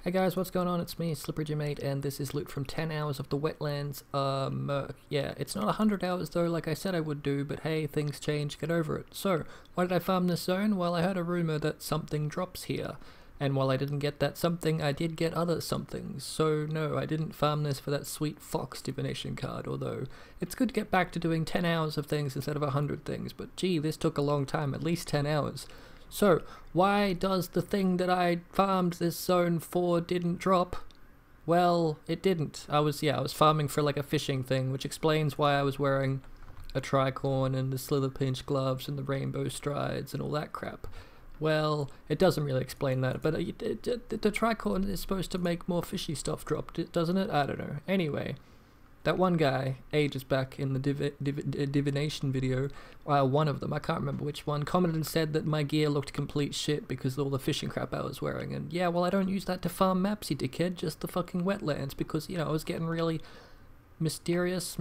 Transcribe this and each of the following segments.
Hey guys, what's going on? It's me, Slippery Mate, and this is loot from 10 hours of the Wetlands. Yeah, it's not 100 hours though, like I said I would do, but hey, things change, get over it. So, why did I farm this zone? Well, I heard a rumor that something drops here. And while I didn't get that something, I did get other somethings. So no, I didn't farm this for that sweet fox divination card, although it's good to get back to doing 10 hours of things instead of 100 things, but gee, this took a long time, at least 10 hours. So, why does the thing that I farmed this zone for didn't drop? Well, it didn't. I was farming for like a fishing thing, which explains why I was wearing a tricorn and the slither pinch gloves and the rainbow strides and all that crap. Well, it doesn't really explain that, but the tricorn is supposed to make more fishy stuff drop, doesn't it? I don't know. Anyway, that one guy, ages back in the divination video, one of them, I can't remember which one, commented and said that my gear looked complete shit because of all the fishing crap I was wearing. And yeah, well, I don't use that to farm maps, you dickhead, just the fucking wetlands, because, you know, I was getting really mysterious,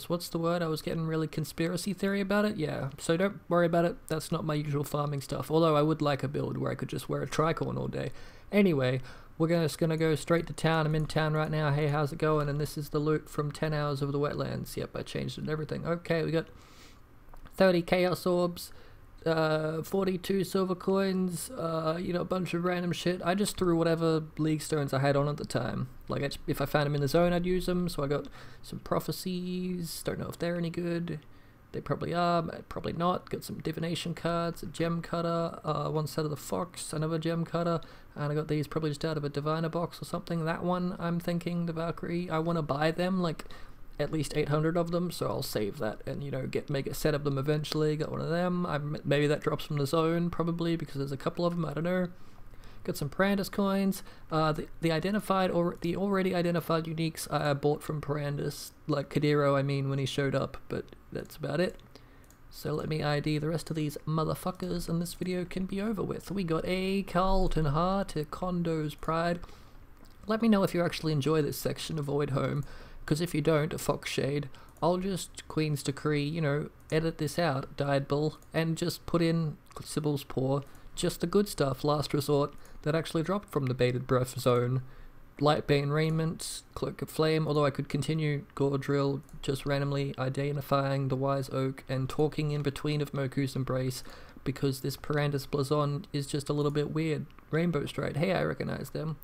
what's the word? I was getting really conspiracy theory about it, yeah. So don't worry about it, that's not my usual farming stuff, although I would like a build where I could just wear a tricorn all day. Anyway, we're just gonna go straight to town. I'm in town right now. Hey, how's it going? And this is the loot from 10 hours of the Wetlands. Yep, I changed it and everything. Okay, we got 30 chaos orbs, 42 silver coins, you know, a bunch of random shit. I just threw whatever league stones I had on at the time. Like, if I found them in the zone, I'd use them. So I got some prophecies. Don't know if they're any good. They probably are, probably not. Got some divination cards, a gem cutter, one set of the fox, another gem cutter, and I got these probably just out of a diviner box or something. That one, I'm thinking, the Valkyrie, I want to buy them, like at least 800 of them, so I'll save that and, you know, make a set of them eventually. Got one of them. Maybe that drops from the zone, probably, because there's a couple of them, I don't know. Got some Parandus coins. The already identified uniques I bought from Parandus, like Kadiro, I mean, when he showed up, but that's about it. So let me ID the rest of these motherfuckers and this video can be over with. We got a Carlton Heart, a Condo's Pride. Let me know if you actually enjoy this section of Void Home, because if you don't, a Fox Shade, I'll just Queen's Decree, you know, edit this out, Dyed Bull, and just put in Sybil's Paw, just the good stuff, Last Resort, that actually dropped from the Bated Breath zone. Lightbane Raiment, Cloak of Flame, although I could continue Gore Drill, just randomly identifying the Wise Oak and talking in between of Moku's Embrace, because this Parandus Blazon is just a little bit weird. Rainbow Stride, hey, I recognize them.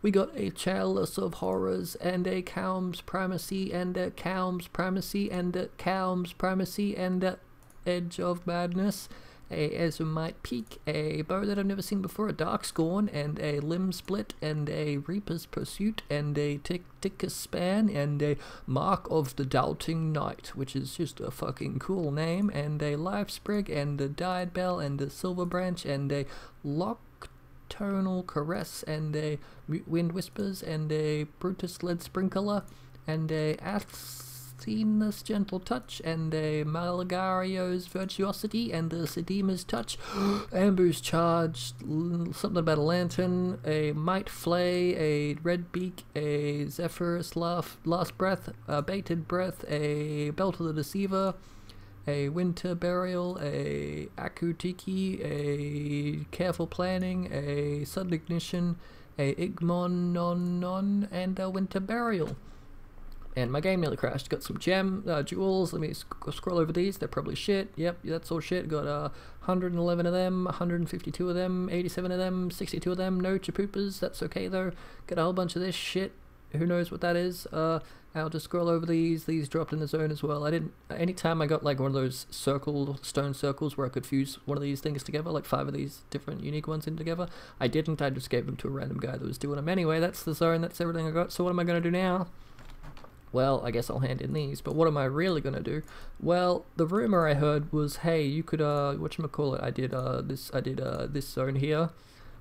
We got a Chalice of Horrors, and a Calm's Primacy, and a Calm's Primacy, and a Calm's Primacy, and a Edge of Madness, a Ezumite Peak, a bow that I've never seen before, a Dark Scorn, and a Limb Split, and a Reaper's Pursuit, and a Tickus Span, and a Mark of the Doubting Knight, which is just a fucking cool name, and a Life Sprig, and a Dyed Bell, and a Silver Branch, and a Nocturnal Caress, and a Wind Whispers, and a Brutus Lead Sprinkler, and a Athena's Gentle Touch, and a Malagario's Virtuosity, and a Sedima's Touch, Ambu's Charge, something about a Lantern, a Might Flay, a Red Beak, a Zephyrus Last Breath, a Baited Breath, a Belt of the Deceiver, a Winter Burial, a Akutiki, a Careful Planning, a Sudden Ignition, a Igmon Non, and a Winter Burial. And my game nearly crashed. Got some jewels. Let me scroll over these. They're probably shit. Yep, that's all shit. Got 111 of them, 152 of them, 87 of them, 62 of them. No chapoopas. That's okay though. Got a whole bunch of this shit. Who knows what that is? I'll just scroll over these. These dropped in the zone as well. Anytime I got like one of those stone circles where I could fuse one of these things together, like 5 of these different unique ones in together, I didn't. I just gave them to a random guy that was doing them anyway. That's the zone. That's everything I got. So what am I going to do now? Well, I guess I'll hand in these, but what am I really gonna do? Well, the rumor I heard was, hey, you could, whatchamacallit, I did this zone here.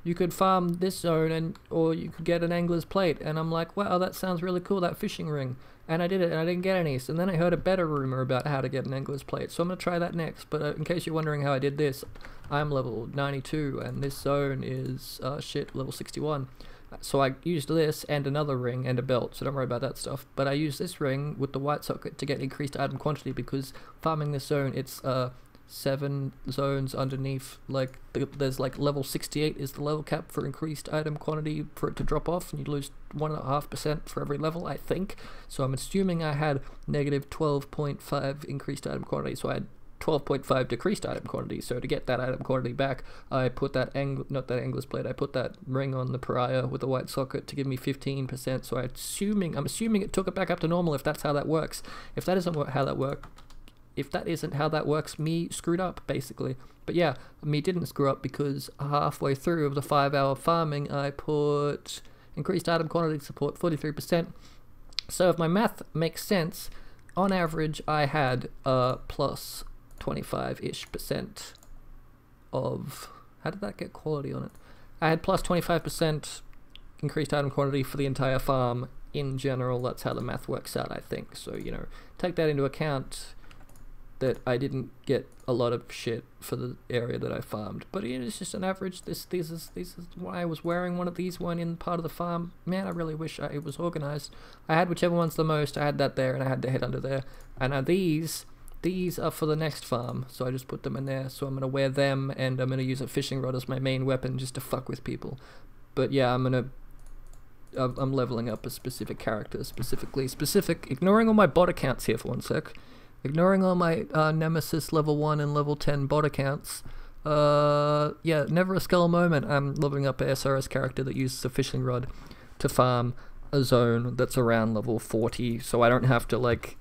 You could farm this zone, or you could get an angler's plate, and I'm like, wow, that sounds really cool, that fishing ring. And I did it, and I didn't get any, so then I heard a better rumor about how to get an angler's plate, so I'm gonna try that next, but in case you're wondering how I did this, I'm level 92, and this zone is, level 61. So I used this and another ring and a belt, so don't worry about that stuff. But I used this ring with the white socket to get increased item quantity, because farming this zone, it's 7 zones underneath, like there's like level 68 is the level cap for increased item quantity for it to drop off, and you lose 1.5% for every level, I think. So I'm assuming I had negative 12.5 increased item quantity, so I had 12.5 decreased item quantity. So to get that item quantity back, I put that not that angler's blade, I put that ring on the pariah with a white socket to give me 15%. So I'm assuming it took it back up to normal, if that's how that works. If that isn't how that works, me screwed up, basically. But yeah, me didn't screw up, because halfway through of the 5-hour farming, I put increased item quantity support 43%. So if my math makes sense, on average, I had plus 25-ish% of... How did that get quality on it? I had plus 25% increased item quantity for the entire farm in general. That's how the math works out, I think. So, you know, take that into account, that I didn't get a lot of shit for the area that I farmed. But it is just an average. This is why I was wearing one of these one in part of the farm. Man, I really wish it was organized. I had whichever one's the most, I had that there, and I had the head under there. And now these are for the next farm, so I just put them in there. So I'm going to wear them, and I'm going to use a fishing rod as my main weapon just to fuck with people. But yeah, I'm leveling up a specific character, ignoring all my bot accounts here for one sec. Ignoring all my Nemesis level 1 and level 10 bot accounts. Yeah, never a skull moment. I'm leveling up a SRS character that uses a fishing rod to farm a zone that's around level 40, so I don't have to, like...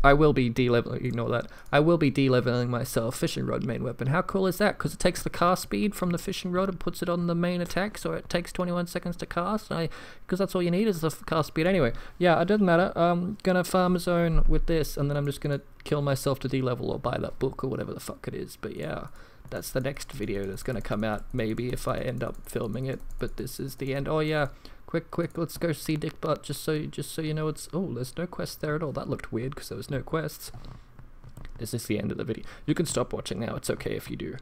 I will be ignore that. I will be de-leveling myself fishing rod main weapon. How cool is that? Because it takes the cast speed from the fishing rod and puts it on the main attack, so it takes 21 seconds to cast. Because that's all you need is the cast speed. Anyway, yeah, it doesn't matter. I'm gonna farm a zone with this, and then I'm just gonna kill myself to de-level or buy that book or whatever the fuck it is. But yeah, that's the next video that's gonna come out, maybe, if I end up filming it. But this is the end. Oh yeah. Quick, let's go see Dick Butt, just so you know it's... Oh, there's no quest there at all. That looked weird, because there was no quests. This is the end of the video. You can stop watching now. It's okay if you do.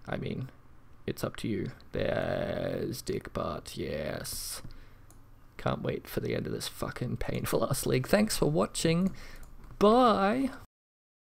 I mean, it's up to you. There's Dick Butt, yes. Can't wait for the end of this fucking painful ass league. Thanks for watching. Bye!